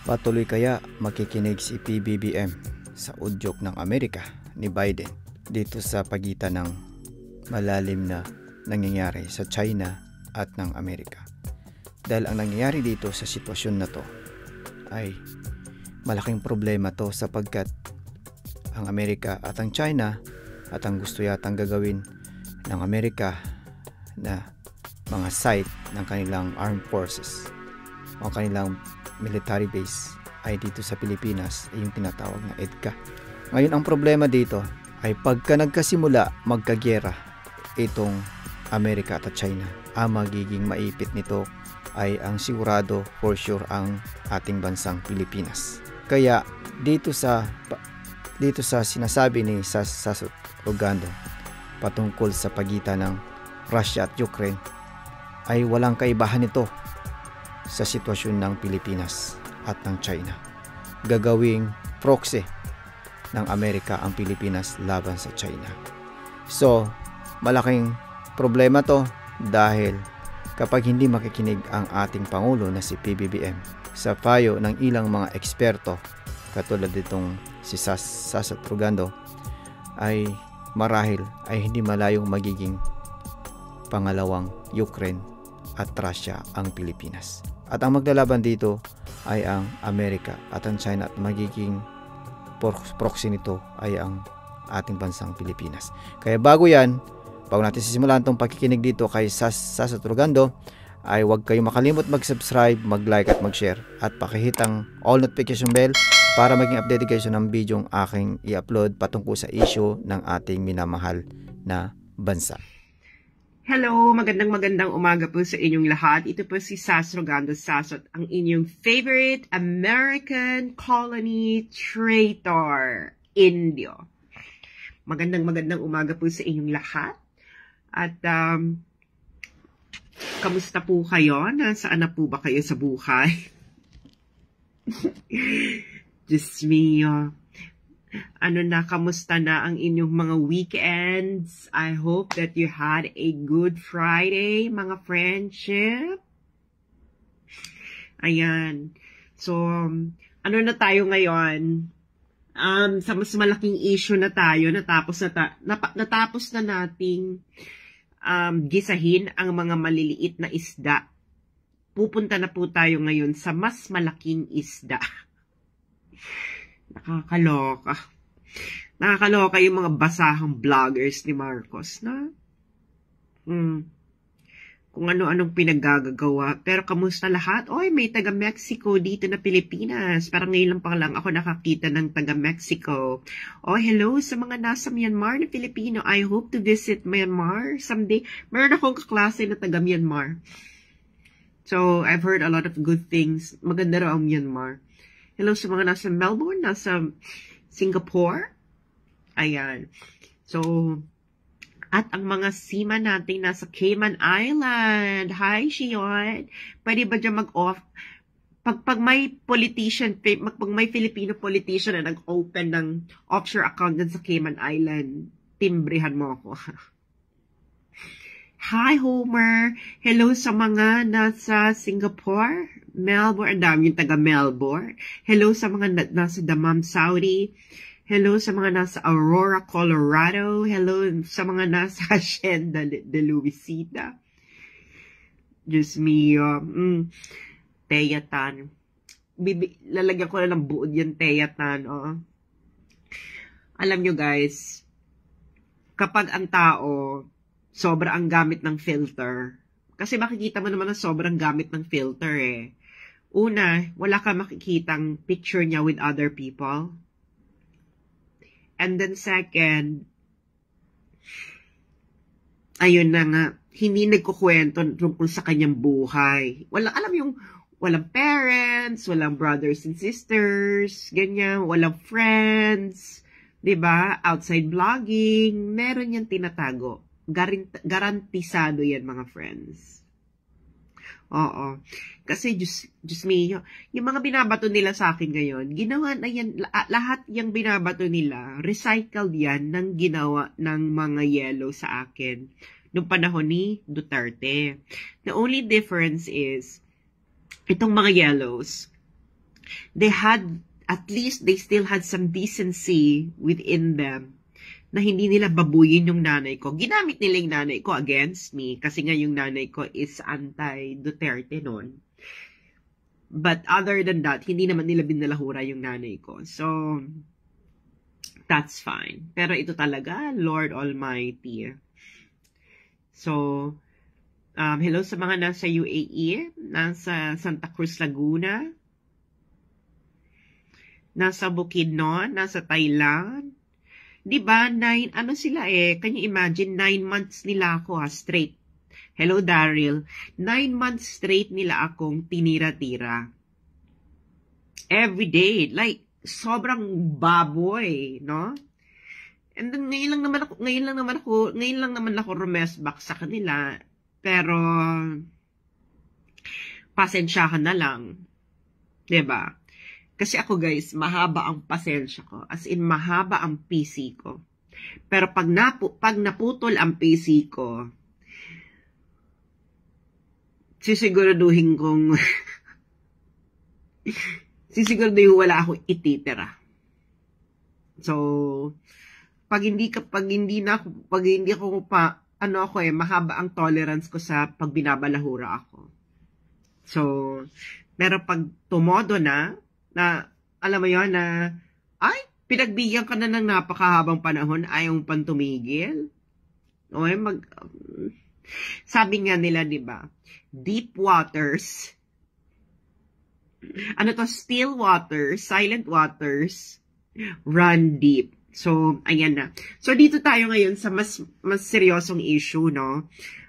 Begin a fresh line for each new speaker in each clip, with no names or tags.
Patuloy kaya makikinig si PBBM sa udyok ng Amerika ni Biden dito sa pagitan ng malalim na nangyayari sa China at ng Amerika? Dahil ang nangyayari dito sa sitwasyon na to ay malaking problema to, sapagkat ang Amerika at ang China at ang gusto yatang gagawin ng Amerika na mga site ng kanilang armed forces o kanilang military base ay dito sa Pilipinas, ay yung tinatawag na EDCA. Ngayon ang problema dito ay pagka nagkasimula magkagyera itong Amerika at China, ang magiging maipit nito ay ang sigurado for sure ang ating bansang Pilipinas. Kaya dito sa sinasabi ni Sasot Rogando patungkol sa pagitan ng Russia at Ukraine ay walang kaibahan nito sa sitwasyon ng Pilipinas at ng China. Gagawing proxy ng Amerika ang Pilipinas laban sa China. So, malaking problema to dahil kapag hindi makikinig ang ating Pangulo na si PBBM sa payo ng ilang mga eksperto katulad ditong si Sasot Rogando, ay marahil ay hindi malayong magiging pangalawang Ukraine at Russia ang Pilipinas. At ang maglalaban dito ay ang Amerika at ang China, at magiging proxy nito ay ang ating bansang Pilipinas. Kaya bago natin sisimulan itong pakikinig dito kay Sasot Rogando, ay huwag kayong makalimot mag-subscribe, mag-like at mag-share, at pakihit ang all notification bell para maging updated kayo ng video aking i-upload patungkol sa issue ng ating minamahal na bansa.
Hello, magandang umaga po sa inyong lahat. Ito po si Sas Rogando Sasot, ang inyong favorite American colony traitor, Indio. Magandang umaga po sa inyong lahat. At kamusta po kayo? Nasaan na po ba kayo sa buhay? Just me, kamusta na ang inyong mga weekends? I hope that you had a good Friday, mga friendship. Ayan. So, na tayo ngayon? Sa mas malaking issue na tayo, natapos na nating gisahin ang mga maliliit na isda. Pupunta na po tayo ngayon sa mas malaking isda. Nakakaloka. Nakakaloka yung mga basahang vloggers ni Marcos, na? Kung ano-anong pinaggagawa. Pero kamusta lahat? Oy, may taga-Mexico dito na Pilipinas. Parang ngayon lang ako nakakita ng taga-Mexico. Oh, hello sa mga nasa Myanmar na Pilipino. I hope to visit Myanmar someday. Meron akong kaklase na taga-Myanmar. So, I've heard a lot of good things. Maganda raw ang Myanmar. Hello sa mga nasa Melbourne, nasa Singapore. Ayan. So, at ang mga seaman natin nasa Cayman Island. Hi, Shion. Pwede ba dyan mag-off? Pag may politician, pag may Filipino politician na nag-open ng offshore account dyan sa Cayman Island, timbrehan mo ako. Hi, Homer. Hello sa mga nasa Singapore, Melbourne. Ang dami yung taga-Melbourne. Hello sa mga nasa Dammam, Saudi. Hello sa mga nasa Aurora, Colorado. Hello sa mga nasa Hacienda de Luisita. Diyos mio. Teyatan. Lalagyan ko na ng buod yung Teyatan. Oh. Alam nyo guys, kapag ang tao sobra ang gamit ng filter. Kasi makikita mo naman na sobrang gamit ng filter eh. Una, wala ka makikitang picture niya with other people. And then second, ayun na nga, hindi nagkukwento tungkol sa kanyang buhay. Walang parents, walang brothers and sisters, ganyan, walang friends, 'di ba? Outside vlogging, meron yang tinatago. Garantisado yan, mga friends. Oo. Kasi, Diyos me, yung mga binabato nila sa akin ngayon, ginawa na yan, lahat yung binabato nila, recycled yan ng ginawa ng mga yellow sa akin. Noong panahon ni Duterte. The only difference is, itong mga yellows, at least they still had some decency within them na hindi nila babuyin yung nanay ko. Ginamit nila yung nanay ko against me kasi nga yung nanay ko is anti-Duterte noon. But other than that, hindi naman nila binalahura yung nanay ko. So, that's fine. Pero ito talaga, Lord Almighty. So, hello sa mga nasa UAE, nasa Santa Cruz, Laguna, nasa Bukidnon, nasa Thailand. Diba, ano sila can you imagine, 9 months nila ako straight. Hello, Daryl. 9 months straight nila akong tinira-tira. Every day. Like, sobrang baboy, no? And then, ngayon lang naman ako rumesbak sa kanila. Pero, pasensyahan na lang. Diba? Kasi ako guys, mahaba ang pasensya ko. As in, mahaba ang PC ko. Pero pag naputol ang PC ko, sisiguraduhin wala akong ititira. So, pag hindi ako mahaba ang tolerance ko sa pag binabalahura ako. So, pero pag tumodo na alam mo yun na, pinagbigyan ka na ng napakahabang panahon, ayaw mong pantumigil. Sabi nga nila, di ba? Deep waters, still waters, silent waters, run deep. So, ayan na. So, dito tayo ngayon sa mas seryosong issue, no?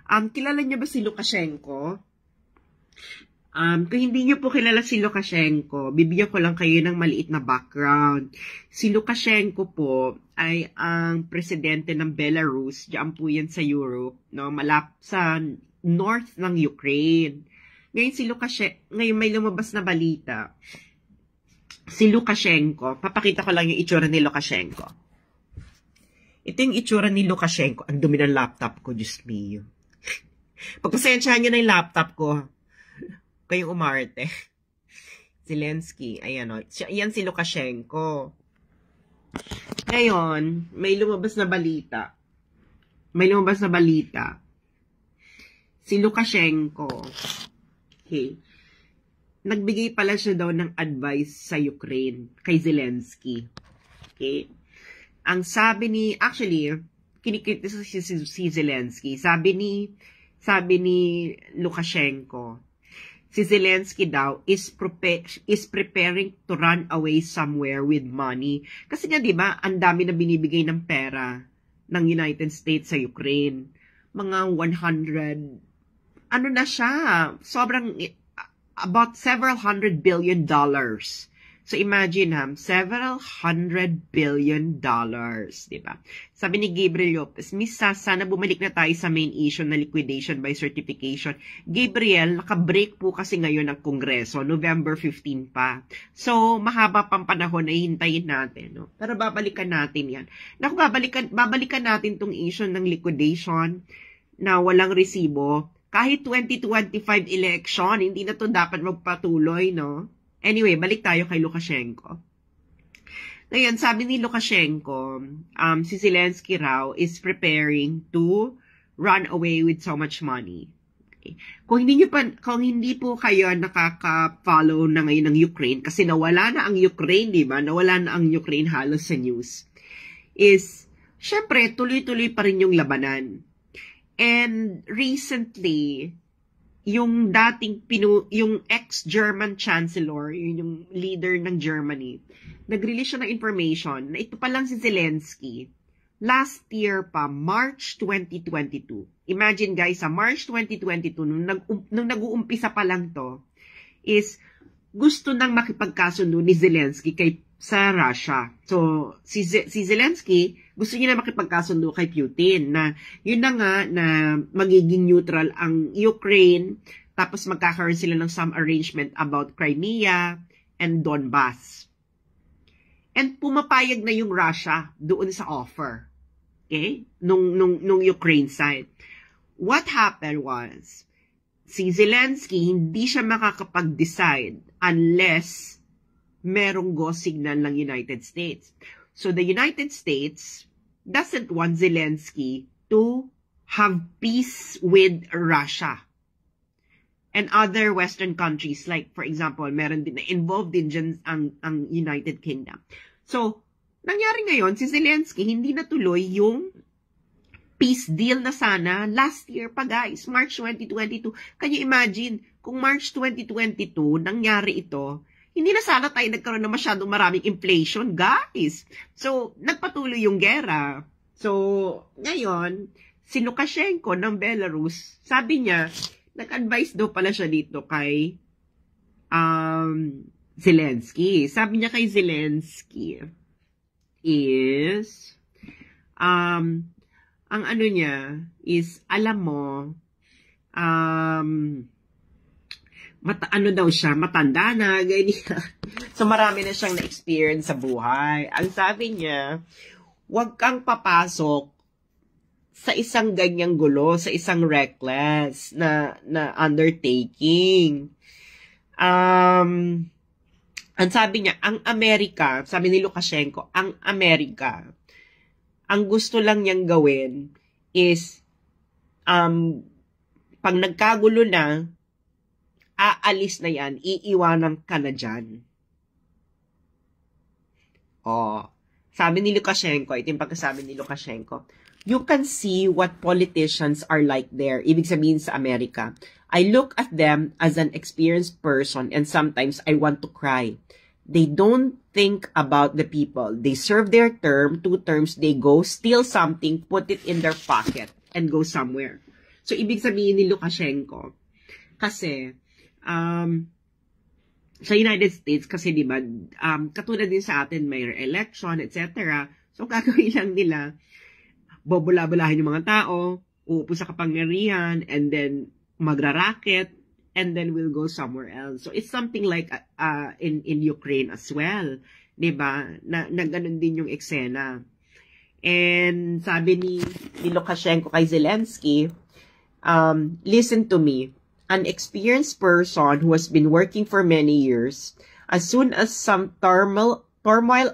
Kilala niyo ba si Lukashenko? Kung hindi niyo po kilala si Lukashenko, bibigyan ko lang kayo ng maliit na background. Si Lukashenko po ay ang presidente ng Belarus, diyan po yan sa Europe, no? Sa north ng Ukraine. Ngayon may lumabas na balita. Si Lukashenko, papakita ko lang yung itsura ni Lukashenko. Ito yung itsura ni Lukashenko. Ang dumi ng laptop ko, Diyos mio. Pagpasensyahan niyo na yung laptop ko, kayong umarte. Zelensky, ayan o. Yan si Lukashenko. Ngayon, may lumabas na balita. Si Lukashenko, nagbigay pala siya daw ng advice sa Ukraine, kay Zelensky. Ang sabi kinikritisa si Zelensky. Sabi ni Lukashenko, si Zelensky daw is preparing to run away somewhere with money. Kasi nga, di ba, ang dami na binibigay ng pera ng United States sa Ukraine. Mga 100, about several $100 billion. So imagine several $100 billion, di ba? Sabi ni Gabriel Lopez, Misa, sana bumalik na tayo sa main issue na liquidation by certification. Gabriel, nakabreak po kasi ngayon ng Kongreso, November 15 pa. So, mahaba pang panahon na hintayin natin, no? Pero babalikan natin yan. Naku, babalikan natin tong issue ng liquidation na walang resibo. Kahit 2025 election, hindi na to dapat magpatuloy, no? Anyway, balik tayo kay Lukashenko. Ngayon, sabi ni Lukashenko, si Zelensky raw is preparing to run away with so much money. Okay. Kung hindi po kayo nakaka-follow na ngayon ng Ukraine, kasi nawala na ang Ukraine, di ba? Nawala na ang Ukraine halos sa news. Syempre, tuloy-tuloy pa rin yung labanan. And recently, yung ex-German chancellor, yung leader ng Germany, nag-release siya ng information na ito pa lang si Zelensky. Last year pa, March 2022. Imagine guys, sa March 2022, nung nag-uumpisa pa lang to, gusto nang makipagkasundo ni Zelensky sa Russia. So, si Zelensky, gusto niya na makipagkasundo kay Putin na yun na nga na magiging neutral ang Ukraine, tapos magkakaroon sila ng some arrangement about Crimea and Donbass. And pumapayag na yung Russia doon sa offer. Okay? Nung Ukraine side. What happened was, si Zelensky hindi siya makakapag-decide unless merong go signal ng United States. So the United States doesn't want Zelensky to have peace with Russia and other Western countries, like for example, meron din na involved din dyan ang United Kingdom. So, nangyari ngayon, si Zelensky hindi natuloy yung peace deal na sana last year pa guys, March 2022. Can you imagine, kung March 2022 nangyari ito, hindi na sana tayo nagkaroon na masyadong maraming inflation, guys. So, nagpatuloy yung gera. So, ngayon, si Lukashenko ng Belarus, sabi niya, nag-advise daw pala siya dito kay Zelensky. Sabi niya kay Zelensky is, ang ano niya is, alam mo, ano daw siya, matanda na, ganyan. So, marami na siyang na-experience sa buhay. Ang sabi niya, huwag kang papasok sa isang ganyang gulo, sa isang reckless na undertaking. Ang sabi niya, ang Amerika, sabi ni Lukashenko, ang Amerika, ang gusto lang niyang gawin is, pag nagkagulo na, aalis na yan, iiwanan ka na dyan. Sabi ni Lukashenko, ito yung pagkasabi ni Lukashenko, you can see what politicians are like there. Ibig sabihin sa Amerika, I look at them as an experienced person and sometimes I want to cry. They don't think about the people. They serve their term, 2 terms, they go, steal something, put it in their pocket, and go somewhere. So, ibig sabihin ni Lukashenko, kasi, sa United States, kasi diba, katulad din sa atin, may election, etc. So, gagawin lang nila, bobula-bulahin yung mga tao, uupo sa kapangyarihan, and then magra-racket, and then we'll go somewhere else. So it's something like in Ukraine as well, 'di ba? Na ganun din yung eksena. And sabi ni Lukashenko kay Zelensky, listen to me, an experienced person who has been working for many years, as soon as some turmoil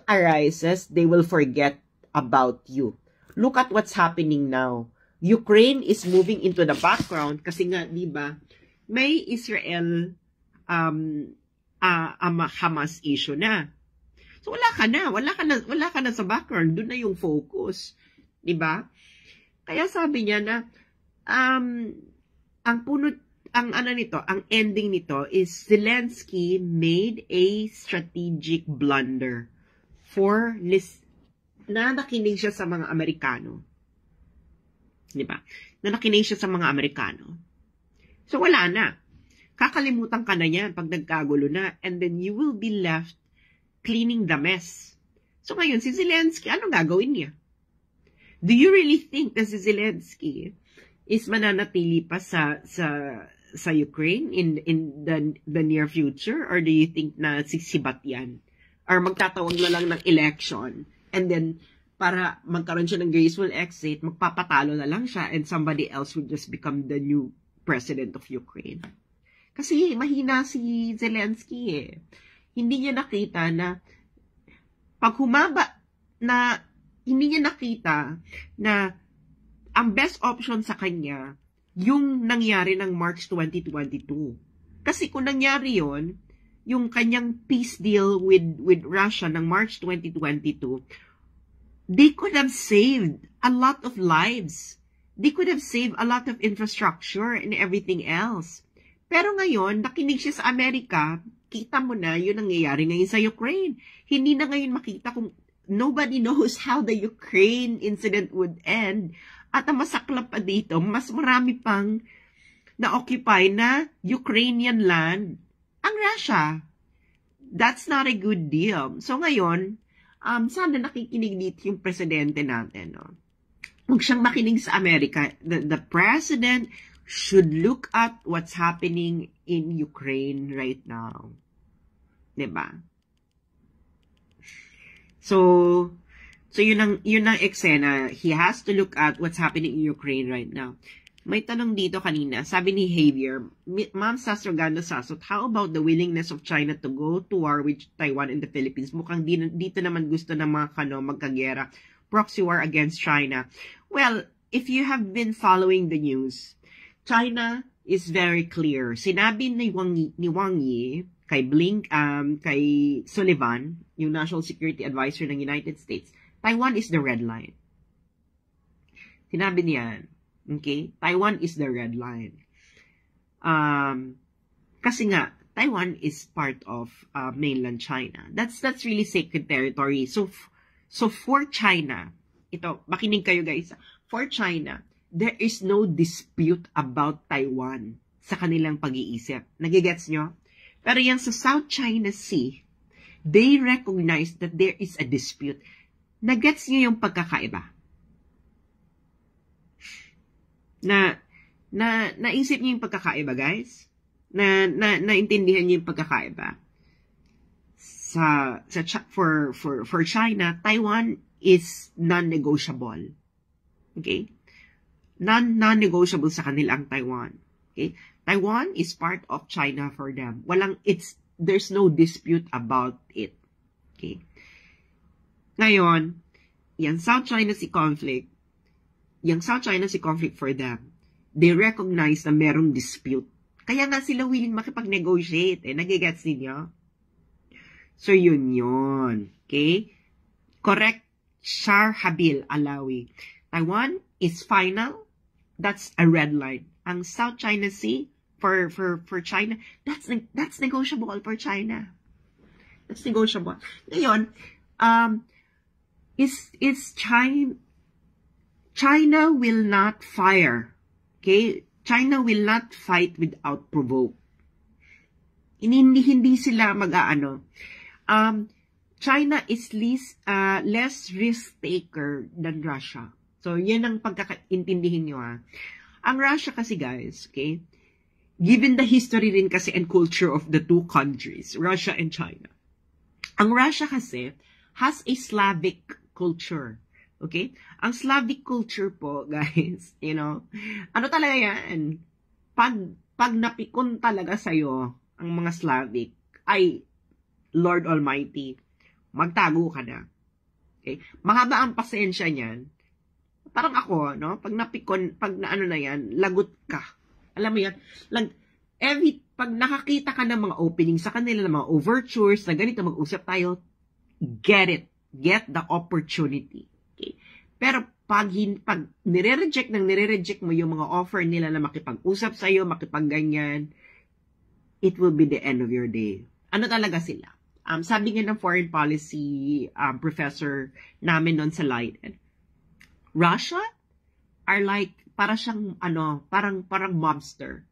arises, they will forget about you. Look at what's happening now. Ukraine is moving into the background kasi nga, di ba, may Israel Hamas issue na. So wala ka na sa background, doon na yung focus, di ba? Kaya sabi niya na ang ending nito is Zelensky made a strategic blunder for na nakinig siya sa mga Amerikano. Di ba? Na nakinig siya sa mga Amerikano. So, wala na. Kakalimutan ka na yan pag nagkagulo na. And then, you will be left cleaning the mess. So, ngayon, si Zelensky, anong gagawin niya? Do you really think na si Zelensky is mananatili pa sa Ukraine in the near future? Or do you think na sisibat yan? Or magtatawag na lang ng election? And then, para magkaroon siya ng graceful exit, magpapatalo na lang siya and somebody else will just become the new president of Ukraine. Kasi mahina si Zelensky eh. Hindi niya nakita na pag humaba na hindi niya nakita na ang best option sa kanya yung nangyari ng March 2022. Kasi kung nangyari yon, yung kanyang peace deal with Russia ng March 2022, they could have saved a lot of lives. They could have saved a lot of infrastructure and everything else. Pero ngayon, nakinig siya sa Amerika, kita mo na yun nangyayari ngayon sa Ukraine. Hindi na ngayon makita kung nobody knows how the Ukraine incident would end. At ang masaklap pa dito, mas marami pang na-occupy na Ukrainian land ang Russia. That's not a good deal. So ngayon, sana nakikinig dito yung presidente natin. No? Huwag siyang makinig sa Amerika. The president should look at what's happening in Ukraine right now. Diba? So yun ang eksena. He has to look at what's happening in Ukraine right now. May tanong dito kanina. Sabi ni Javier, Ma'am Sastrogano Sasot, how about the willingness of China to go to war with Taiwan and the Philippines? Mukhang dito naman gusto ng mga magkagera. Proxy war against China. Well, if you have been following the news, China is very clear. Sinabi ni Wang Yi kay kay Sullivan, yung National Security Advisor ng United States, Taiwan is the red line. Sinabi niyan. Okay? Taiwan is the red line. Kasi nga, Taiwan is part of mainland China. That's really sacred territory. So for China, ito, makinig kayo guys. For China, there is no dispute about Taiwan sa kanilang pag-iisip. Nagigets nyo? Pero yan sa South China Sea, they recognize that there is a dispute. Nagets nyo yung pagkakaiba? Naisip niyo yung pagkakaiba, guys? Naintindihan niyo yung pagkakaiba? For China, Taiwan is non-negotiable. Okay? Non-negotiable sa kanila ang Taiwan. Okay? Taiwan is part of China for them. There's no dispute about it. Okay? Ngayon, yung South China Sea conflict, for them, they recognize na merong dispute. Kaya nga sila willing makipag-negotiate. Nagigets ninyo? So, yun. Okay? Correct. Shar Habil Alawi. Taiwan is final. That's a red line. Ang South China Sea, for China, that's negotiable for China. That's negotiable. Ngayon, is China will not fire. Okay? China will not fight without provoke. Hindi sila mag-aano. China is less risk taker than Russia. So, yan ang pagkakaintindihin nyo, ha. Ang Russia kasi, guys, okay, given the history rin kasi and culture of the two countries, Russia and China, ang Russia kasi has a Slavic culture. Okay? Ang Slavic culture po, guys, ano talaga yan? Pag napikon talaga sa'yo ang mga Slavic, ay, Lord Almighty, magtago ka na. Okay? Mahaba ang pasensya niyan. Parang ako, no? Pag napikon, na yan, lagot ka. Alam mo yan? Pag nakakita ka ng mga openings sa kanila, ng mga overtures, na ganito, mag-usap tayo, get it. Get the opportunity. Okay. Pero pag nire-reject mo yung mga offer nila na makipag-usap sa'yo, makipag-ganyan, it will be the end of your day. Ano talaga sila? Sabi nga ng foreign policy professor namin noon sa Leiden, Russia are like, parang mobster.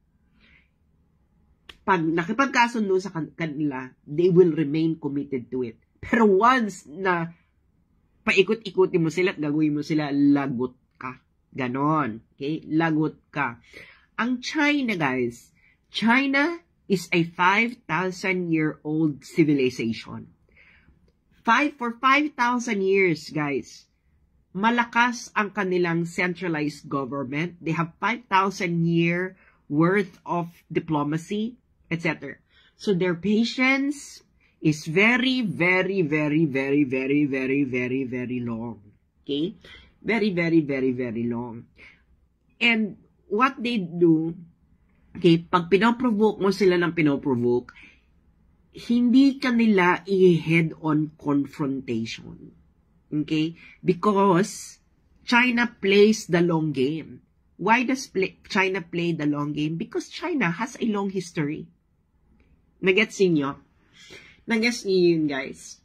Pag nakipagkasundo sa kanila, they will remain committed to it. Pero once na paikot-ikutin mo sila at gagawin mo sila, lagot ka. Ganon. Okay? Lagot ka. Ang China, guys, China is a 5,000-year-old civilization. For 5,000 years, guys, malakas ang kanilang centralized government. They have 5,000-year worth of diplomacy, etc. So their patience is very, very, very, very, very, very, very, very long. Okay? Very, very, very, very long. And what they do, okay, pag pinoprovoke mo sila ng pinoprovoke, hindi kanila i-head-on confrontation. Okay? Because China plays the long game. Why does China play the long game? Because China has a long history. Nagets niyo? Nagets niyo yun, guys.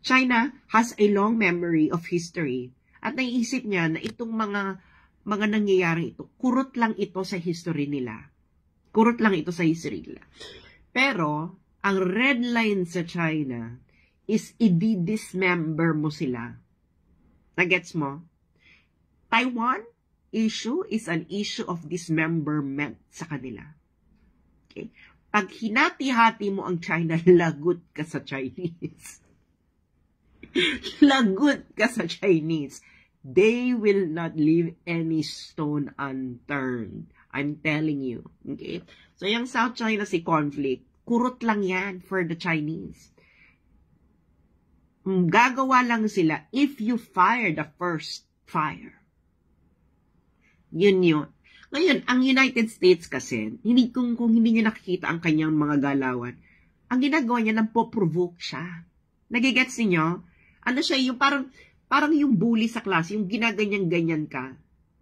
China has a long memory of history. At naiisip niya na itong mga nangyayari ito, kurot lang ito sa history nila. Kurot lang ito sa history nila. Pero, ang red line sa China is i-dismember mo sila. Nagets mo? Taiwan issue is an issue of dismemberment sa kanila. Okay? Pag hinati-hati mo ang China, lagot ka sa Chinese. Lagot ka sa Chinese. They will not leave any stone unturned. I'm telling you. Okay? So, yung South China Sea conflict, kurot lang yan for the Chinese. Gagawa lang sila if you fire the first fire. Yun. Ngayon, ang United States kasi, kung hindi niya nakikita ang kanyang mga galawan, ang ginagawa niya, nagpo-provoke siya. Nagigets niyo? Ano siya, yung parang yung bully sa klase, yung ginaganyan-ganyan ka.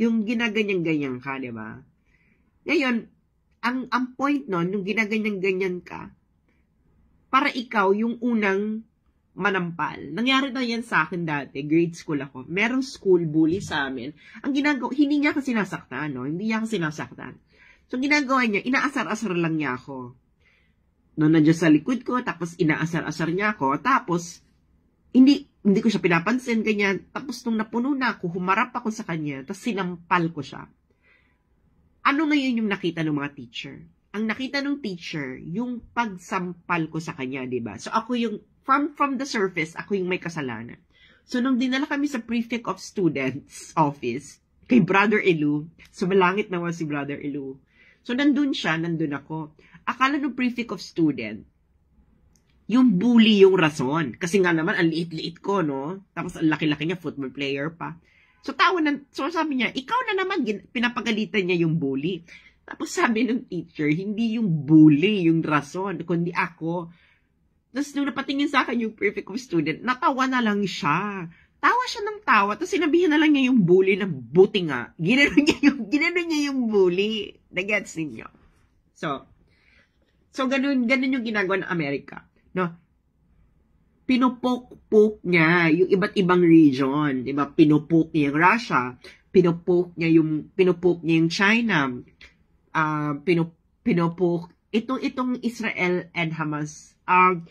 Yung ginaganyan-ganyan ka, di ba? Ngayon, ang point nun, yung ginaganyan-ganyan ka, para ikaw yung unang manampal. Nangyari na yan sa akin dati, grade school ako. Merong school bully sa amin. Ang ginagawa, hindi niya kasi sinasaktan, no? Hindi niya kasi sinasaktan. So, ginagawa niya, inaasar-asar lang niya ako. No, nandiyan sa likod ko, tapos inaasar-asar niya ako, tapos, hindi ko siya pinapansin, ganyan. Tapos, nung napuno na ako, humarap ako sa kanya, tapos sinampal ko siya. Ano ngayon yung nakita ng mga teacher? Ang nakita ng teacher, yung pagsampal ko sa kanya, diba? So, ako yung, from the surface, ako yung may kasalanan. So, nung dinala kami sa prefect of students office, kay Brother Elu, sumalangit naman si Brother Elu. So, nandun siya, nandun ako. Akala ng prefect of student, yung bully yung rason. Kasi nga naman, ang liit-liit ko, no? Tapos, ang laki-laki niya, football player pa. So, so sabi niya, ikaw na naman, pinapagalitan niya yung bully. Tapos sabi ng teacher, hindi yung bully, yung rason, kundi ako. Tapos nung napatingin sa akin yung prefect of student, natawa na lang siya. Tawa siya ng tawa, tapos sinabihan na lang niya yung bully na buti nga. Ginano niya yung bully. Nagets ninyo. So ganun yung ginagawa ng Amerika. No? Pinupok-pok niya yung iba't ibang region. Diba? Pinupok niya yung Russia. Pinupok niya yung China. Pinupok itong Israel and Hamas. I'm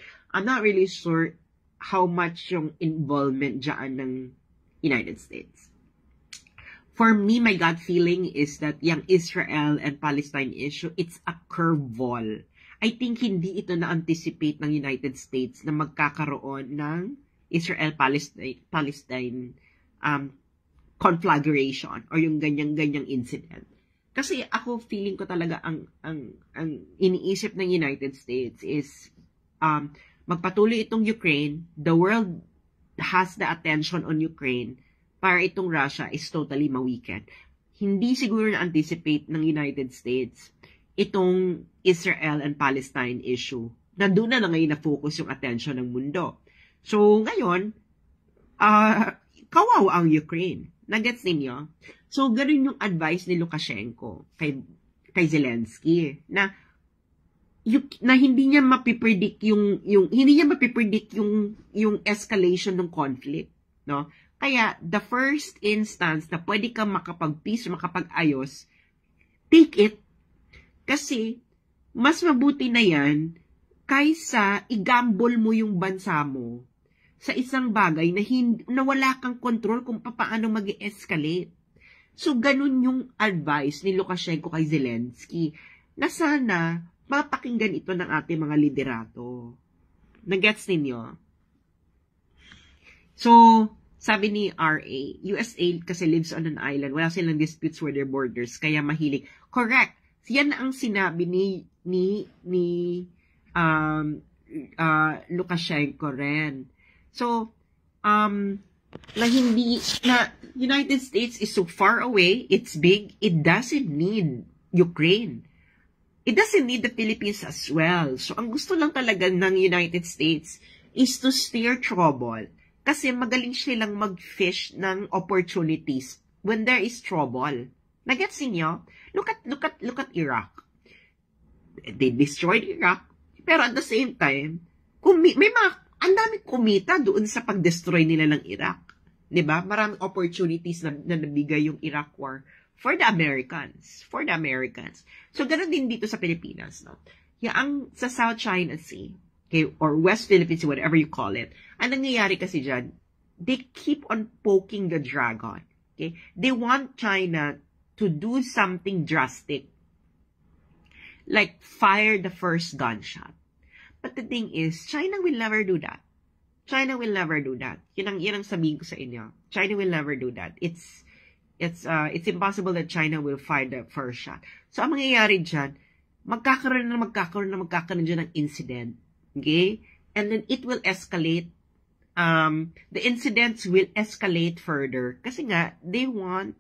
not really sure how much yung involvement dyan ng United States. For me, my gut feeling is that yung Israel and Palestine issue, it's a curveball. I think hindi ito na-anticipate ng United States na magkakaroon ng Israel-Palestine conflagration or yung ganyang-ganyang incident. Kasi ako feeling ko talaga ang iniisip ng United States is magpatuloy itong Ukraine, the world has the attention on Ukraine para itong Russia is totally ma-weaken. Hindi siguro na-anticipate ng United States itong Israel and Palestine issue. Nandun na ngayon na-focus yung attention ng mundo. So, ngayon, kawawa ang Ukraine. Nagets ninyo? So, ganun yung advice ni Lukashenko kay Zelensky na hindi niya mapipredict yung escalation ng conflict, no? Kaya the first instance na pwede kang makapag-peace, makapag-ayos, take it. Kasi mas mabuti na yan kaysa i-gamble mo yung bansa mo sa isang bagay na wala kang control kung paano mag-escalate. So, ganun yung advice ni Lukashenko kay Zelensky na sana mapakinggan ito ng ating mga liderato. Nagets ninyo? So, sabi ni RA, USA kasi lives on an island. Wala silang disputes with their borders, kaya mahilig. Correct. Yan ang sinabi ni Lukashenko rin. So, United States is so far away, it's big, it doesn't need Ukraine. It doesn't need the Philippines as well. So, ang gusto lang talaga ng United States is to steer trouble. Kasi magaling silang mag-fish ng opportunities when there is trouble. Nagets niyo? Look at Iraq. They destroyed Iraq. Pero at the same time, ang daming kumita doon sa pag-destroy nila ng Iraq. 'Di ba? Maraming opportunities na nabigay yung Iraq War for the Americans. So, ganoon din dito sa Pilipinas, no? Ang sa South China Sea, okay, or West Philippines, whatever you call it, ang nangyayari kasi dyan, they keep on poking the dragon. Okay? They want China to do something drastic. Like, fire the first gunshot. But the thing is, China will never do that. China will never do that. Yun ang sabihin ko sa inyo. China will never do that. It's impossible that China will fire the first shot. So, ang mangyayari dyan, magkakaroon dyan ng incident. Okay? And then it will escalate. The incidents will escalate further. Kasi nga, they want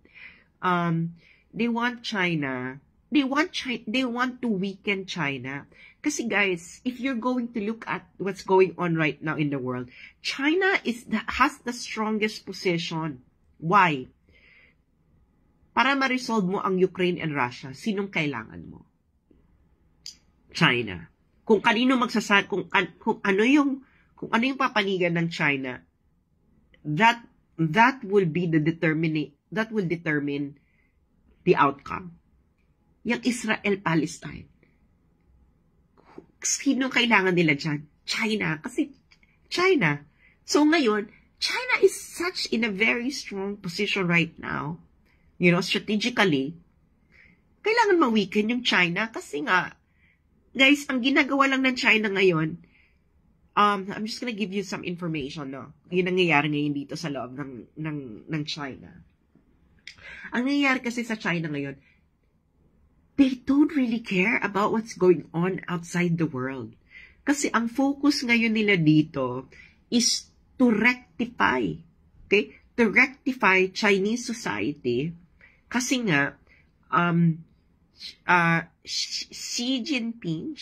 to weaken China. Kasi guys, if you're going to look at what's going on right now in the world, China has the strongest position. Why? Para ma-resolve mo ang Ukraine and Russia, sinong kailangan mo? China. Kung ano yung papanigan ng China, that will determine the outcome. Yung Israel-Palestine. Sino kailangan nila dyan? China. Kasi China. So ngayon, China is in a very strong position right now. You know, strategically. Kailangan ma-weaken yung China kasi nga, guys, ang ginagawa lang ng China ngayon, I'm just gonna give you some information, no? Yung nangyayari ngayon dito sa loob ng China. Ang nangyayari kasi sa China ngayon, they don't really care about what's going on outside the world. Kasi ang focus ngayon nila dito is to rectify, okay? To rectify Chinese society. Kasi nga, Xi Jinping,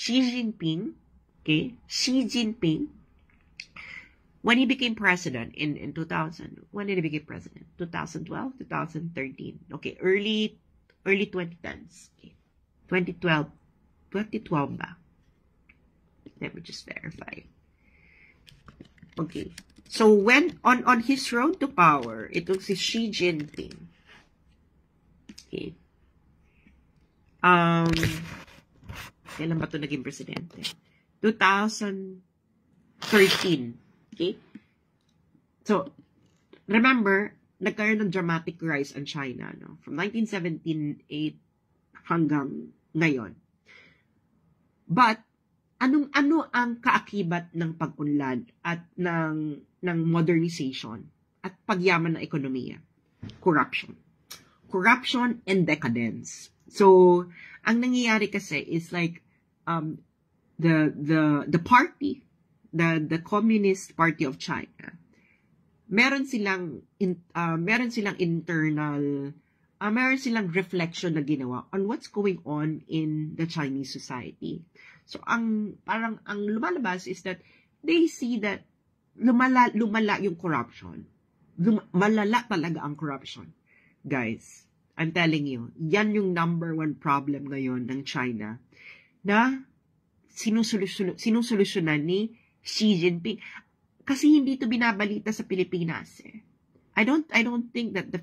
when he became president in 2000, when did he become president? 2012, 2013. Okay, early 2010s. Okay. 2012 ba? Let me just verify. Okay. So when on his road to power, it was si Xi Jinping. Okay. Kailan ba ito naging presidente? 2013. Okay? So, remember, nagkaroon ng dramatic rise in China, no? From 1978 hanggang ngayon. But, ano ang kaakibat ng pag-unlad at ng modernization at pagyaman ng ekonomiya? Corruption. Corruption and decadence. So, ang nangyayari kasi is like the party, the Communist Party of China, meron silang reflection na ginawa on what's going on in the Chinese society. So, ang lumalabas is that they see that lumala yung corruption. Malala talaga ang corruption. Guys, I'm telling you, yan yung number one problem ngayon ng China na sinusolusyonan ni Xi Jinping. Kasi hindi ito binabalita sa Pilipinas. I don't think that the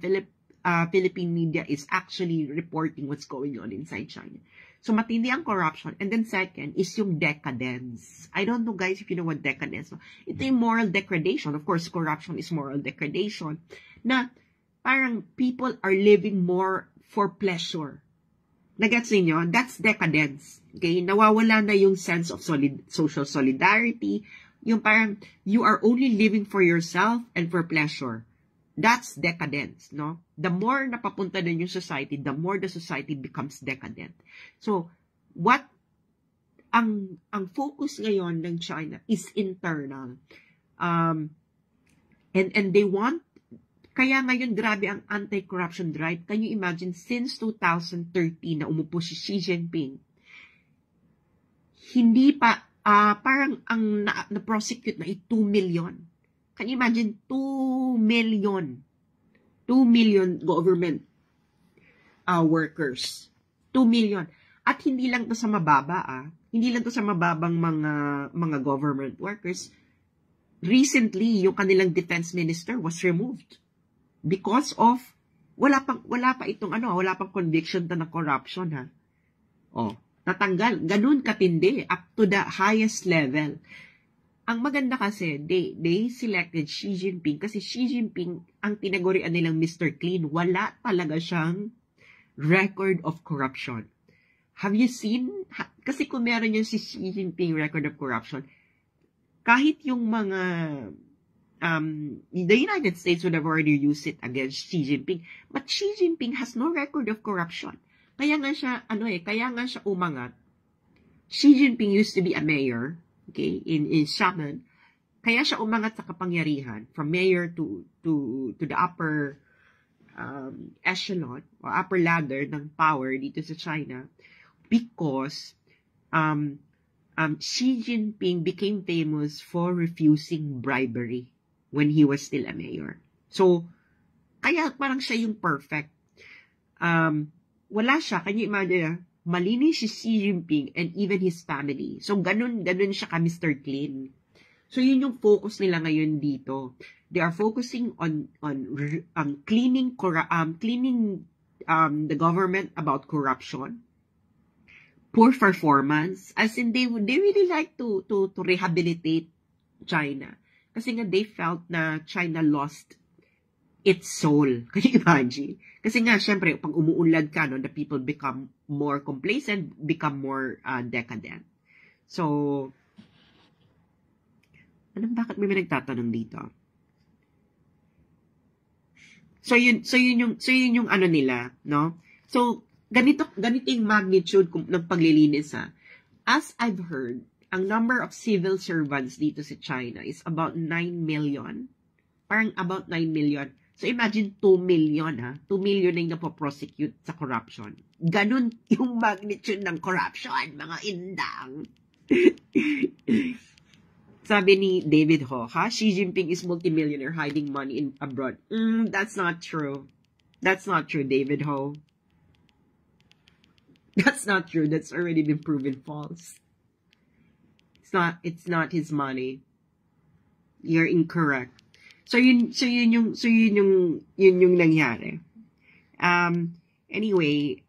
Philippine media is actually reporting what's going on inside China. So, matindi ang corruption. And then second is yung decadence. I don't know, guys, if you know what decadence is. Ito yung moral degradation. Of course, corruption is moral degradation. Na parang people are living more for pleasure. Nagets ninyo? That's decadence. Okay? Nawawala na yung sense of social solidarity. Yung parang you are only living for yourself and for pleasure. That's decadence, no? The more napapunta din yung society, the more the society becomes decadent. So, ang focus ngayon ng China is internal. And they want, kaya ngayon grabe ang anti-corruption drive. Can you imagine, since 2013 na umupo si Xi Jinping, hindi pa, parang ang na-prosecute na 2 million. Can you imagine 2 million government workers. 2 million. At hindi lang to sa mababa, hindi lang to sa mababang mga government workers. Recently, yung kanilang defense minister was removed because of wala pang conviction na corruption, ha. Natanggal. Ganun katindi up to the highest level. Ang maganda kasi, they selected Xi Jinping kasi Xi Jinping, ang tinagurian nilang Mr. Clean, wala talaga siyang record of corruption. Have you seen? Kasi kung meron yung si Xi Jinping record of corruption, kahit yung mga the United States would have already used it against Xi Jinping. But Xi Jinping has no record of corruption. Kaya nga siya umangat. Xi Jinping used to be a mayor, okay, in Xiamen. Kaya siya umangat sa kapangyarihan from mayor to the upper echelon or upper ladder ng power dito sa China because Xi Jinping became famous for refusing bribery when he was still a mayor. So, kaya parang siya yung perfect. Wala siya, can you imagine, malinis si Xi Jinping and even his family. So, ganun siya ka Mr. Clean. So, yun yung focus nila ngayon dito. They are focusing on cleaning the government about corruption, poor performance, as in they really like to rehabilitate China. Kasi nga they felt na China lost its soul. Can you imagine? Kasi nga, syempre, pag umuunlad ka, the people become more complacent, become more decadent. So, bakit may nagtatanong dito? So yun yung ano nila, no? So, ganito yung magnitude ng paglilinis, ha. As I've heard, ang number of civil servants dito sa China is about 9 million. Parang about 9 million. So, imagine 2 million, ha? 2 million na yung napoprosecute sa corruption. Ganun yung magnitude ng corruption, mga indang. Sabi ni David Ho, Xi Jinping is multimillionaire hiding money abroad. That's not true. That's not true, David Ho. That's not true. That's already been proven false. It's not his money. You're incorrect. So yun yung nangyari. Anyway,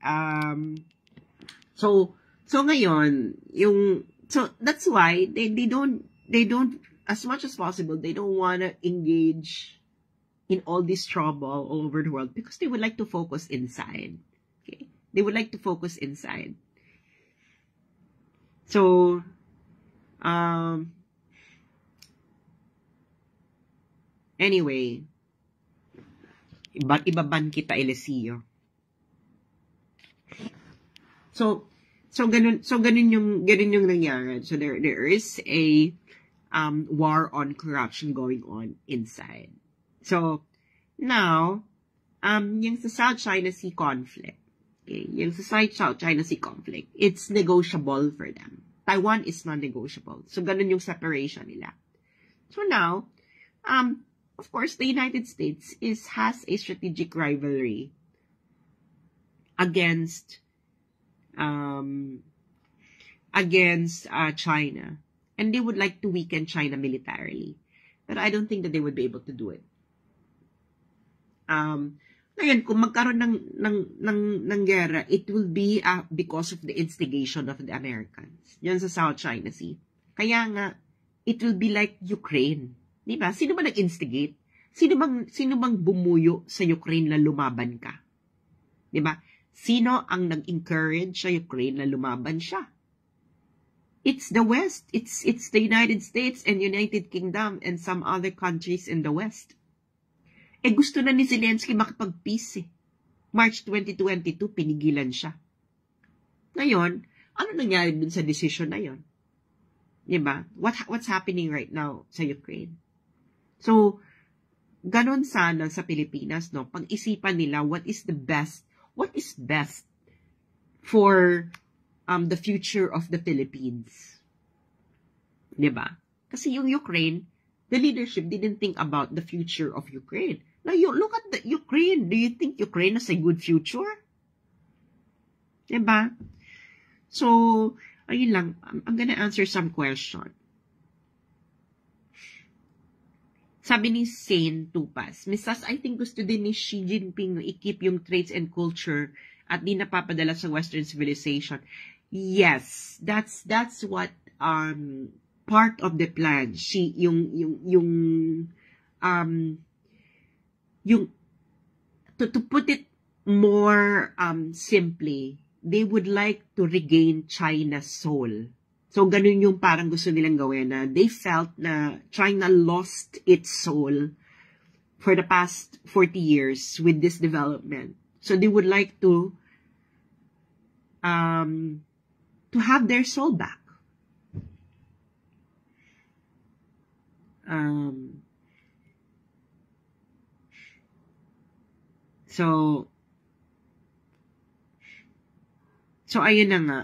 so ngayon, so that's why they don't, as much as possible, they don't want to engage in all this trouble all over the world because they would like to focus inside. Okay? They would like to focus inside. So, anyway, ibaban kita, Eliseo. So ganun yung nangyari. So there is a war on corruption going on inside. So now, yung sa South China Sea conflict, okay, yung sa South China Sea conflict, it's negotiable for them. Taiwan is non-negotiable. So ganun yung separation nila. So now, of course, the United States has a strategic rivalry against China. And they would like to weaken China militarily. But I don't think that they would be able to do it. Ngayon, kung magkaroon ng gera, it will be because of the instigation of the Americans. Yan sa South China Sea. Kaya nga, it will be like Ukraine. Diba? Sino ba nag-instigate? Sino bang bumuyo sa Ukraine na lumaban ka? Diba? Sino ang nag-encourage sa Ukraine na lumaban siya? It's the West. It's the United States and United Kingdom and some other countries in the West. Gusto na ni Zelensky makipag-peace eh. March 2022, pinigilan siya. Ngayon, ano nangyari dun sa decision na yon? Diba? What's happening right now sa Ukraine? So, ganon sana sa Pilipinas, no? Pag-isipan nila what is best for the future of the Philippines. Diba? Kasi yung Ukraine, the leadership didn't think about the future of Ukraine. Now, you look at the Ukraine. Do you think Ukraine has a good future? Diba? So, ayun lang. I'm gonna answer some question. Sabi ni Sane Tupas, Mrs. I think gusto din ni Xi Jinping i-keep yung traits and culture at di napapadala sa Western civilization. Yes, that's what part of the plan. To put it more simply, they would like to regain China's soul. So, ganun yung parang gusto nilang gawin na they felt na China lost its soul for the past 40 years with this development. So, they would like to have their soul back. So ayun na nga.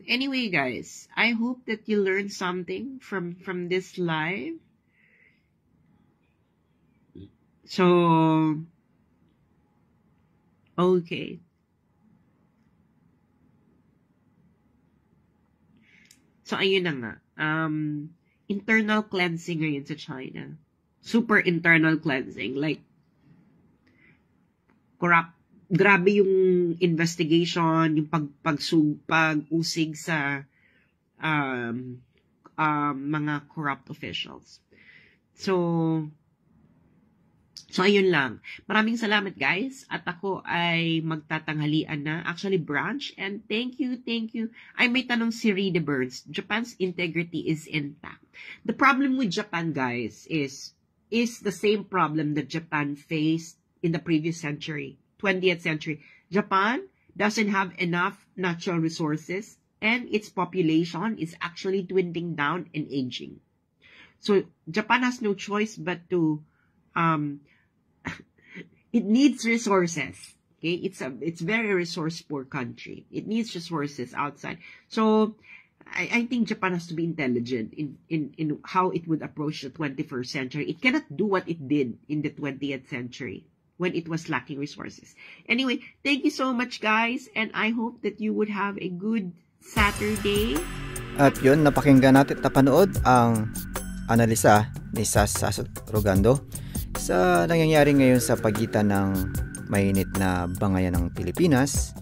Anyway, guys, I hope that you learned something from this live. So, okay. So ayun na nga. Internal cleansing ngayon sa China. Super internal cleansing. Like, corrupt. Grabe yung investigation, yung pag-usig sa mga corrupt officials. So ayun lang. Maraming salamat, guys. At ako ay magtatanghalian na. Actually, brunch. And thank you. Ay, may tanong si Rita Burns. Japan's integrity is intact. The problem with Japan, guys, is the same problem that Japan faced in the previous century. 20th century. Japan doesn't have enough natural resources and its population is actually dwindling down and aging. So Japan has no choice but to it needs resources. Okay, it's very resource poor country. It needs resources outside. So I think Japan has to be intelligent in how it would approach the 21st century. It cannot do what it did in the 20th century. When it was lacking resources. Anyway, thank you so much, guys, and I hope that you would have a good Saturday.
At yun, napakinggan natin at napanood ang analisa ni Sasot Rogando sa nangyayari ngayon sa pagitan ng mainit na bangayan ng Pilipinas,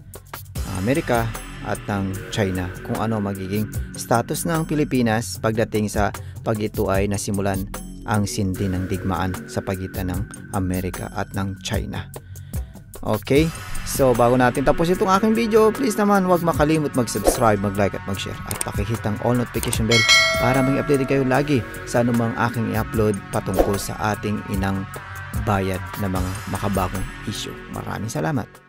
Amerika at ng China. Kung ano magiging status ng Pilipinas pagdating sa pag ito ay nasimulan ang sindi ng digmaan sa pagitan ng Amerika at ng China. Okay, so bago natin tapos itong aking video, please naman huwag makalimut mag-subscribe, mag-like at mag-share at pakihit ang all notification bell para may update kayo lagi sa anumang aking i-upload patungkol sa ating inang bayad na mga makabagong issue. Maraming salamat.